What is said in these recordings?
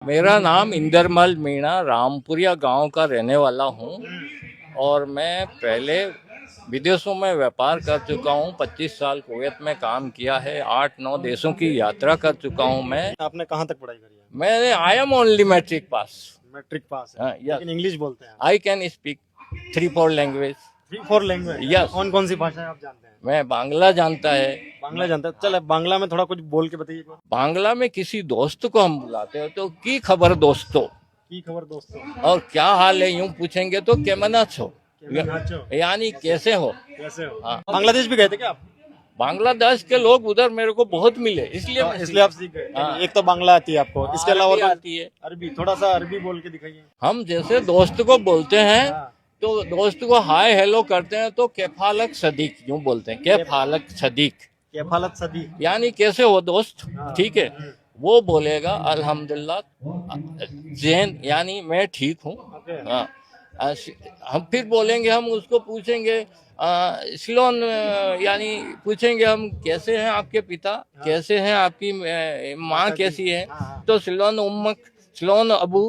मेरा नाम इंदरमल मीणा रामपुरिया गांव का रहने वाला हूं और मैं पहले विदेशों में व्यापार कर चुका हूं। 25 साल कुवैत में काम किया है। 8-9 देशों की यात्रा कर चुका हूं मैं। आपने कहाँ तक पढ़ाई करी है? मैंने I am only matric pass. Matric pass है, हाँ, यस। लेकिन इंग्लिश बोलते हैं। I can speak 3-4 language. 3-4 language? Yes. कौन कौन सी भाषाएं आप जानते हैं? मैं बांग्ला जानता है। बांग्ला जानते हैं? चल बांग्ला में थोड़ा कुछ बोल के बताइए। बांग्ला में किसी दोस्त को हम बुलाते हो तो की खबर दोस्तों, की खबर दोस्तों? और क्या हाल है यूं पूछेंगे तो केमना छो, केमना छो? यानी कैसे हो। कैसे हो? हाँ। बांग्लादेश भी गए थे क्या आप? बांग्लादेश के लोग उधर मेरे को बहुत मिले, इसलिए इसलिए आप सीख गए। हाँ। एक तो बांग्ला आती है आपको, इसके अलावा अरबी और आती है। अरबी? थोड़ा सा अरबी बोल के दिखाइए। हम जैसे दोस्त को बोलते हैं हाँ। तो दोस्त को हाय हेलो करते हैं तो केफालक सदीक यूं बोलते हैं, केफालक सदीक, केफालत सदी। यानी कैसे हो दोस्त। हाँ। ठीक है, वो बोलेगा अल्हम्दुलिल्लाह जैन, यानी मैं ठीक हूँ। ओके। हाँ। हम फिर बोलेंगे, हम उसको पूछेंगे सिलोन, यानी पूछेंगे हम कैसे हैं आपके पिता, कैसे हैं आपकी माँ, कैसी है। हाँ। तो सिलोन उम्मक, सिलोन अबू।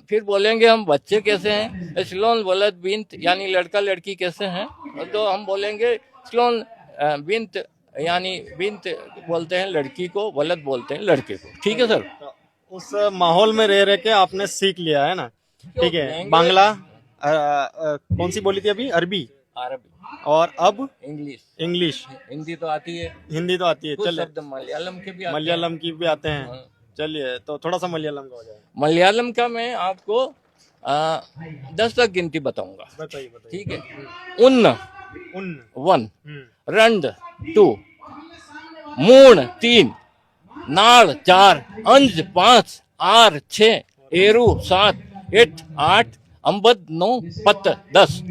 फिर बोलेंगे हम बच्चे कैसे हैं, सिलोन वलद बिंत, यानी लड़का लड़की कैसे हैं। तो हम बोलेंगे सिलोन बिंत, यानी बिंत बोलते हैं लड़की को, वलद बोलते हैं लड़के को। ठीक है सर। तो उस माहौल में रह रह के आपने सीख लिया है ना। ठीक है। बांग्ला कौन सी बोली थी अभी? अरबी? अरबी। और अब इंग्लिश। इंग्लिश? हिंदी तो आती है, हिंदी तो आती है। कुछ चलिए, शब्द मलयालम के भी आते हैं। मलयालम की भी आते हैं। हाँ। चलिए, तो थोड़ा सा मलयालम का हो जाए। मलयालम का मैं आपको 10 तक गिनती बताऊंगा। बताइए बताइए। ठीक है। उन्न उन 1, रंड 2, मूण 3, नाड़ 4, अंज 5, आर 6, एरू 7, 8, अंबद 9, पत 10,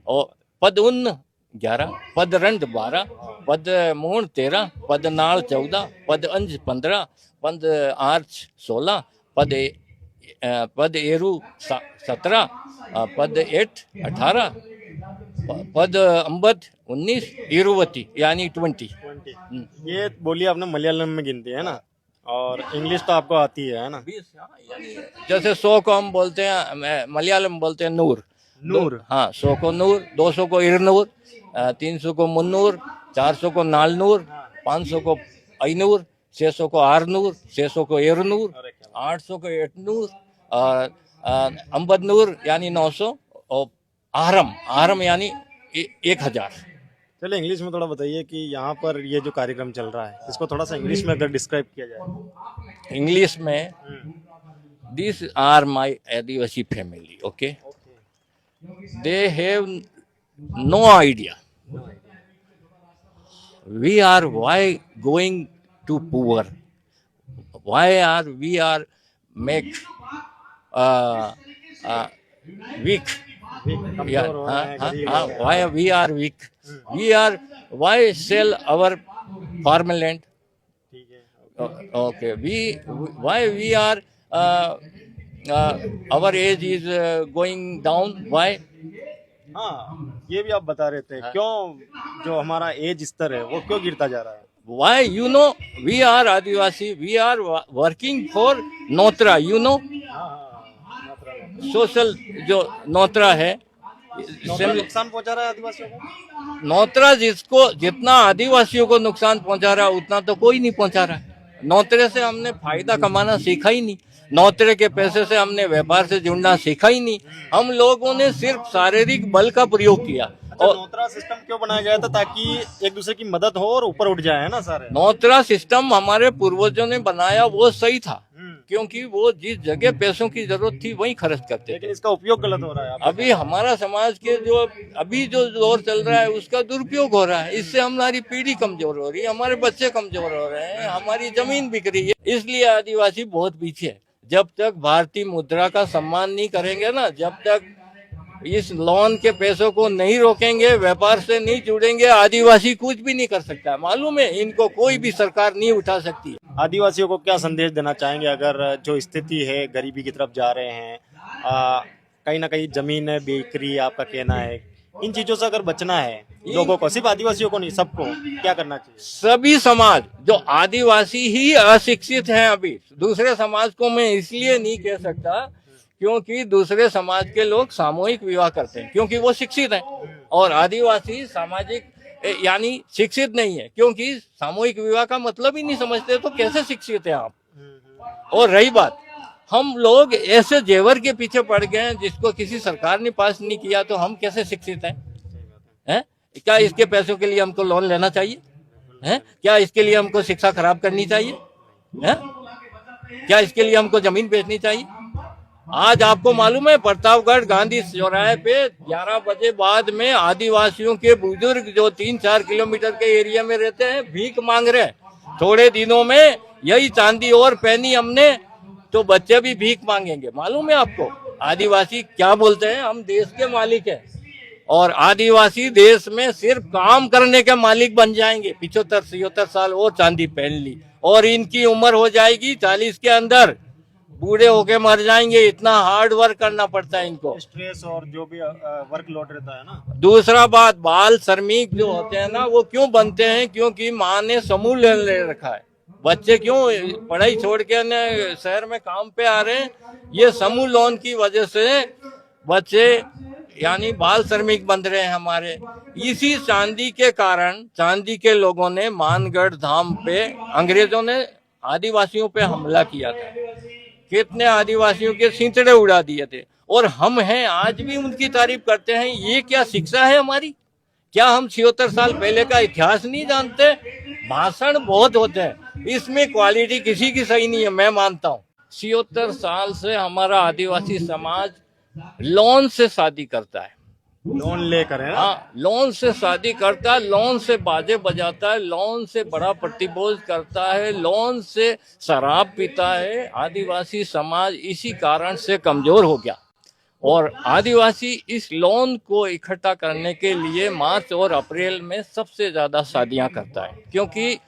और पद उन्न 11, पद रंड 12, पद मूण 13, पद नाड़ 14, पद अंज 15, पद आर्च 16, पद एरू 17, पद 18, पद अंबद 19, इरुवती यानी 20। ये बोली आपने मलयालम में गिनती है ना, और इंग्लिश तो आपको आती है ना? 20। जैसे 100 को हम बोलते हैं, मलयालम बोलते हैं नूर। नूर? हाँ, 100 को नूर, 200 को इरनूर, 300 को मुन्नूर, 400 को नालनूर, 500 को ऐनूर, 600 को आरनूर, 600 को एरनूर, 800 को एटनूर, और अम्बदनूर यानी 900, और आहरम, आहरम यानी 1000। चलिए, इंग्लिश में थोड़ा बताइए कि यहाँ पर ये जो कार्यक्रम चल रहा है, इसको थोड़ा सा इंग्लिश में अगर डिस्क्राइब किया जाए। इंग्लिश में, this are my Adivasi family, okay, they have no idea we are why going to poor, why are we are make uh, uh, weak, yeah, why we are weak, we are why sell our farmland. ठीक है। Okay, why we are our age is going down, why. हाँ, ये भी आप बता रहे थे, क्यों जो हमारा एज स्तर है वो क्यों गिरता जा रहा है? Why, you know, we are Adivasi, we are working for Notra, you know, social जो नोत्रा है, नुकसान पहुंचा रहा है आदिवासियों को। नोत्रा जिसको जितना आदिवासियों को नुकसान पहुंचा रहा है उतना तो कोई नहीं पहुंचा रहा है। नौतरे से हमने फायदा कमाना सीखा ही नहीं, नौतरे के पैसे से हमने व्यापार से जुड़ना सीखा ही नहीं। हम लोगों ने सिर्फ शारीरिक बल का प्रयोग किया। और नौतरा सिस्टम क्यों बनाया गया था? ताकि एक दूसरे की मदद हो और ऊपर उठ जाए, है ना सारे? नौतरा सिस्टम हमारे पूर्वजों ने बनाया, वो सही था, क्योंकि वो जिस जगह पैसों की जरूरत थी वहीं खर्च करते थे। लेकिन इसका उपयोग गलत हो रहा है। अभी हमारा समाज के जो अभी जो दौर चल रहा है उसका दुरुपयोग हो रहा है। इससे हमारी पीढ़ी कमजोर हो रही है, हमारे बच्चे कमजोर हो रहे हैं, हमारी जमीन बिक रही है। इसलिए आदिवासी बहुत पीछे है। जब तक भारतीय मुद्रा का सम्मान नहीं करेंगे ना, जब तक इस लोन के पैसों को नहीं रोकेंगे, व्यापार से नहीं जुड़ेंगे, आदिवासी कुछ भी नहीं कर सकता। मालूम है, इनको कोई भी सरकार नहीं उठा सकती। आदिवासियों को क्या संदेश देना चाहेंगे अगर जो स्थिति है, गरीबी की तरफ जा रहे हैं, कहीं ना कहीं जमीन है बिक रही है, आपका कहना है, इन चीजों से अगर बचना है लोगों को, सिर्फ आदिवासियों को नहीं, सबको क्या करना चाहिए? सभी समाज, जो आदिवासी ही अशिक्षित हैं अभी, दूसरे समाज को मैं इसलिए नहीं कह सकता क्योंकि दूसरे समाज के लोग सामूहिक विवाह करते हैं क्योंकि वो शिक्षित हैं, और आदिवासी सामाजिक यानी शिक्षित नहीं है क्योंकि सामूहिक विवाह का मतलब ही नहीं समझते, तो कैसे शिक्षित है आप? और रही बात, हम लोग ऐसे जेवर के पीछे पड़ गए हैं जिसको किसी सरकार ने पास नहीं किया, तो हम कैसे शिक्षित हैं? क्या इसके पैसों के लिए हमको लोन लेना चाहिए? हैं? क्या इसके लिए हमको शिक्षा खराब करनी चाहिए? हैं? क्या इसके लिए हमको जमीन बेचनी चाहिए? आज आपको मालूम है प्रतापगढ़ गांधी चौराहे पे 11 बजे बाद में आदिवासियों के बुजुर्ग जो 3-4 किलोमीटर के एरिया में रहते हैं भीख मांग रहे हैं। थोड़े दिनों में यही चांदी और पहनी हमने तो बच्चे भी भीख मांगेंगे। मालूम है आपको आदिवासी क्या बोलते हैं? हम देश के मालिक हैं, और आदिवासी देश में सिर्फ काम करने के मालिक बन जाएंगे। 75-76 साल और चांदी पहन ली और इनकी उम्र हो जाएगी 40 के अंदर, बूढ़े होके मर जाएंगे। इतना हार्ड वर्क करना पड़ता है इनको, स्ट्रेस और जो भी वर्कलोड रहता है ना। दूसरा बात, बाल श्रमिक जो होते हैं ना वो क्यों बनते हैं? क्योंकि माँ ने समूह ले रखा है। बच्चे क्यों पढ़ाई छोड़ के शहर में काम पे आ रहे हैं? ये समूह लोन की वजह से बच्चे यानी बाल श्रमिक बन रहे हैं हमारे। इसी चांदी के कारण चांदी के लोगों ने मानगढ़ धाम पे, अंग्रेजों ने आदिवासियों पे हमला किया था, कितने आदिवासियों के सींचड़े उड़ा दिए थे, और हम हैं आज भी उनकी तारीफ करते हैं। ये क्या शिक्षा है हमारी? क्या हम 76 साल पहले का इतिहास नहीं जानते? भाषण बहुत होते हैं, इसमें क्वालिटी किसी की सही नहीं है, मैं मानता हूँ। 76 साल से हमारा आदिवासी समाज लोन से शादी करता है, लोन लेकर है। हाँ, लोन से शादी करता है, लोन से बाजे बजाता है, लोन से बड़ा प्रतिभोज करता है, लोन से शराब पीता है। आदिवासी समाज इसी कारण से कमजोर हो गया, और आदिवासी इस लोन को इकट्ठा करने के लिए मार्च और अप्रैल में सबसे ज्यादा शादियां करता है, क्योंकि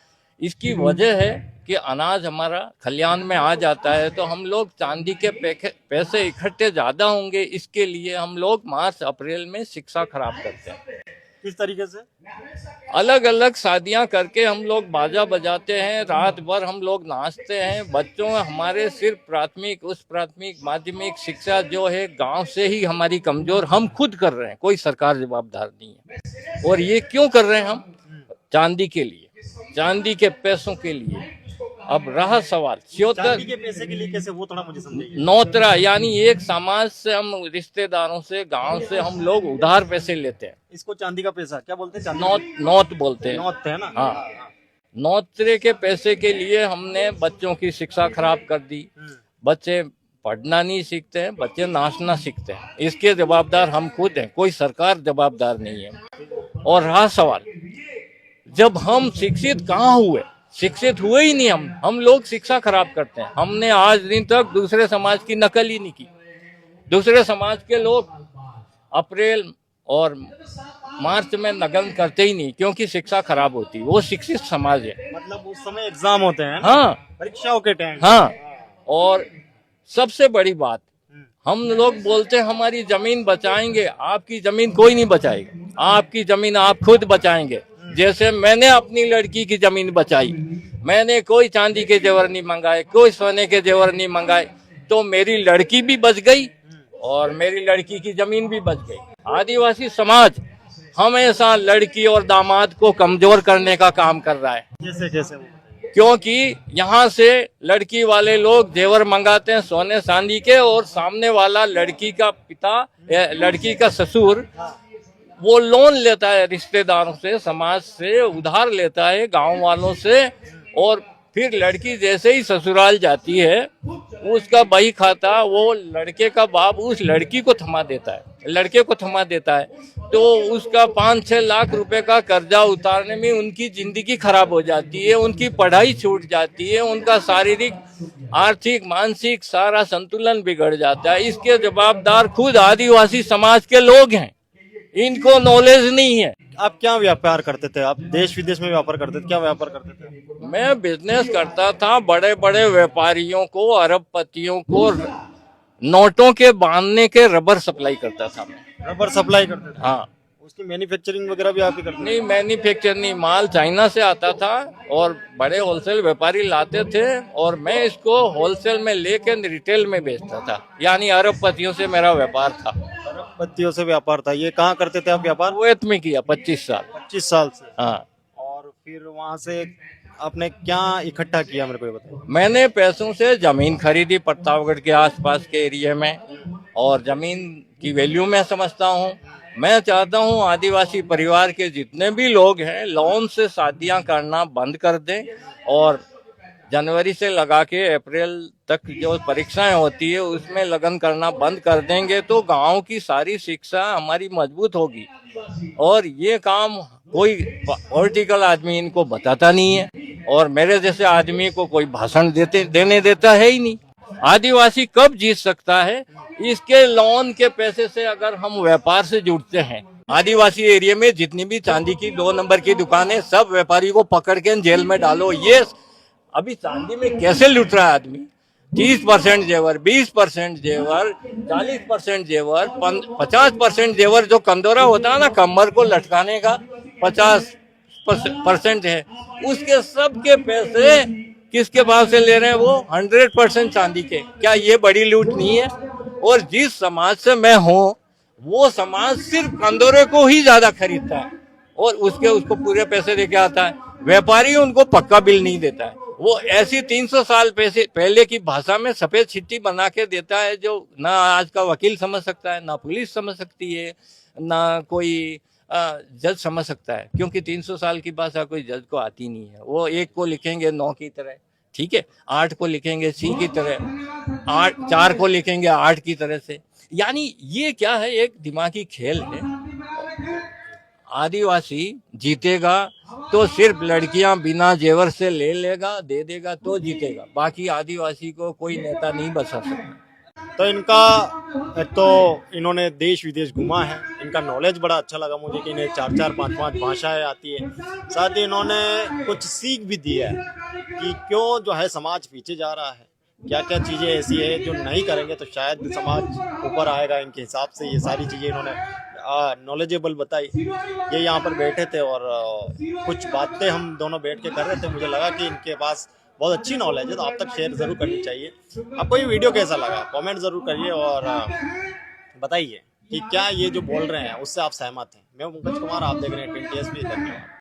इसकी वजह है कि अनाज हमारा खलियान में आ जाता है, तो हम लोग चांदी के पैसे इकट्ठे ज्यादा होंगे, इसके लिए हम लोग मार्च अप्रैल में शिक्षा खराब करते हैं। किस तरीके से? अलग अलग शादियां करके हम लोग बाजा बजाते हैं, रात भर हम लोग नाचते हैं। बच्चों हमारे सिर्फ प्राथमिक, उस प्राथमिक माध्यमिक शिक्षा जो है गांव से ही हमारी कमजोर, हम खुद कर रहे हैं, कोई सरकार जवाबदार नहीं है। और ये क्यों कर रहे हैं हम? चांदी के लिए, चांदी के पैसों के लिए। अब रहा सवाल चांदी के पैसे के लिए कैसे, वो थोड़ा मुझे समझाइए। नौतरा यानी एक समाज से, हम रिश्तेदारों से, गांव से हम लोग उधार पैसे लेते हैं। इसको चांदी का पैसा क्या बोलते हैं? नौत बोलते हैं। नौत है ना। हाँ, नौतरे के पैसे के लिए हमने बच्चों की शिक्षा खराब कर दी। बच्चे पढ़ना नहीं सीखते हैं, बच्चे नाचना सीखते हैं। इसके जवाबदार हम खुद हैं, कोई सरकार जवाबदार नहीं है। और रहा सवाल, जब हम शिक्षित कहाँ हुए? शिक्षित हुए ही नहीं हम लोग शिक्षा खराब करते हैं। हमने आज दिन तक दूसरे समाज की नकल ही नहीं की। दूसरे समाज के लोग अप्रैल और मार्च में नकल करते ही नहीं, क्योंकि शिक्षा खराब होती है। वो शिक्षित समाज है। मतलब उस समय एग्जाम होते हैं। हाँ, परीक्षाओं के टाइम। हाँ, और सबसे बड़ी बात, हम लोग बोलते हैं हमारी जमीन बचाएंगे। आपकी जमीन कोई नहीं बचाएगा, आपकी जमीन आप खुद बचाएंगे। जैसे मैंने अपनी लड़की की जमीन बचाई, मैंने कोई चांदी के जेवर नहीं मंगाए, कोई सोने के जेवर नहीं मंगाए, तो मेरी लड़की भी बच गई और मेरी लड़की की जमीन भी बच गई। आदिवासी समाज हमेशा लड़की और दामाद को कमजोर करने का काम कर रहा है। जैसे क्योंकि यहाँ से लड़की वाले लोग जेवर मंगाते हैं सोने चांदी के, और सामने वाला लड़की का पिता, लड़की का ससुर, वो लोन लेता है रिश्तेदारों से, समाज से उधार लेता है, गांव वालों से, और फिर लड़की जैसे ही ससुराल जाती है उसका बही खाता वो लड़के का बाप उस लड़की को थमा देता है, लड़के को थमा देता है। तो उसका 5-6 लाख रुपए का कर्जा उतारने में उनकी जिंदगी खराब हो जाती है, उनकी पढ़ाई छूट जाती है, उनका शारीरिक, आर्थिक, मानसिक सारा संतुलन बिगड़ जाता है। इसके जवाबदार खुद आदिवासी समाज के लोग हैं, इनको नॉलेज नहीं है। आप क्या व्यापार करते थे? आप देश विदेश में व्यापार करते थे? क्या व्यापार करते थे? मैं बिजनेस करता था। बड़े बड़े व्यापारियों को, अरबपतियों को नोटों के बांधने के रबर सप्लाई करता था मैं। रबर सप्लाई करते थे? हाँ, उसकी मैन्युफैक्चरिंग वगैरह भी आप ही करते हैं? नहीं, मैन्युफैक्चर नहीं, माल चाइना से आता था और बड़े होलसेल व्यापारी लाते थे और मैं इसको होलसेल में लेके रिटेल में बेचता था, यानी अरबपतियों से मेरा व्यापार था। पत्तियों से व्यापार था। ये कहाँ करते थे आप व्यापार? कुवैत में किया 25 साल। 25 साल से। हाँ, और फिर वहां से आपने क्या इकट्ठा किया, मेरे को ये बताओ। मैंने पैसों से जमीन खरीदी प्रतापगढ़ के आसपास के एरिया में, और जमीन की वैल्यू मैं समझता हूँ। मैं चाहता हूँ आदिवासी परिवार के जितने भी लोग हैं लोन से शादियां करना बंद कर दें, और जनवरी से लगा के अप्रैल तक जो परीक्षाएं होती है उसमें लगन करना बंद कर देंगे तो गांव की सारी शिक्षा हमारी मजबूत होगी। और ये काम कोई पॉलिटिकल आदमी इनको बताता नहीं है, और मेरे जैसे आदमी को कोई भाषण देने देता है ही नहीं। आदिवासी कब जीत सकता है? इसके लोन के पैसे से अगर हम व्यापार से जुड़ते हैं। आदिवासी एरिया में जितनी भी चांदी की 2 नंबर की दुकानें, सब व्यापारी को पकड़ के जेल में डालो। ये अभी चांदी में कैसे लूट रहा है आदमी? 30% जेवर, 20% जेवर, 40% जेवर, 50% जेवर जो कंदोरा होता है ना कमर को लटकाने का, 50% है, उसके सब के पैसे किसके भाव से ले रहे हैं? वो 100% चांदी के। क्या ये बड़ी लूट नहीं है? और जिस समाज से मैं हूँ वो समाज सिर्फ कंदोरे को ही ज्यादा खरीदता है और उसको पूरे पैसे देके आता है। व्यापारी उनको पक्का बिल नहीं देता है, वो ऐसी 300 साल पहले की भाषा में सफेद चिट्ठी बना के देता है जो ना आज का वकील समझ सकता है, ना पुलिस समझ सकती है, ना कोई जज समझ सकता है, क्योंकि 300 साल की भाषा कोई जज को आती नहीं है। वो 1 को लिखेंगे 9 की तरह, ठीक है, 8 को लिखेंगे सी की तरह, 4 को लिखेंगे 8 की तरह से। यानी ये क्या है? एक दिमागी खेल है। आदिवासी जीतेगा तो सिर्फ लड़कियां बिना जेवर से ले लेगा, दे देगा तो जीतेगा, बाकी आदिवासी को कोई नेता नहीं बचा सकता। तो इनका एक तो इन्होंने देश विदेश घूमा है, इनका नॉलेज बड़ा अच्छा लगा मुझे कि इन्हें 4-4, 5-5 भाषाएं आती है। साथ ही इन्होंने कुछ सीख भी दी है कि क्यों जो है समाज पीछे जा रहा है, क्या क्या चीज़ें ऐसी है जो नहीं करेंगे तो शायद समाज ऊपर आएगा। इनके हिसाब से ये सारी चीज़ें इन्होंने नॉलेजेबल बताई। ये यहाँ पर बैठे थे और कुछ बातें हम दोनों बैठ के कर रहे थे। मुझे लगा कि इनके पास बहुत अच्छी नॉलेज है, तो आप तक शेयर ज़रूर करनी चाहिए। आपको ये वीडियो कैसा लगा कमेंट ज़रूर करिए और बताइए कि क्या ये जो बोल रहे हैं उससे आप सहमत हैं। मैं पंकज कुमार, आप देख रहे हैं 20 SP। धन्यवाद।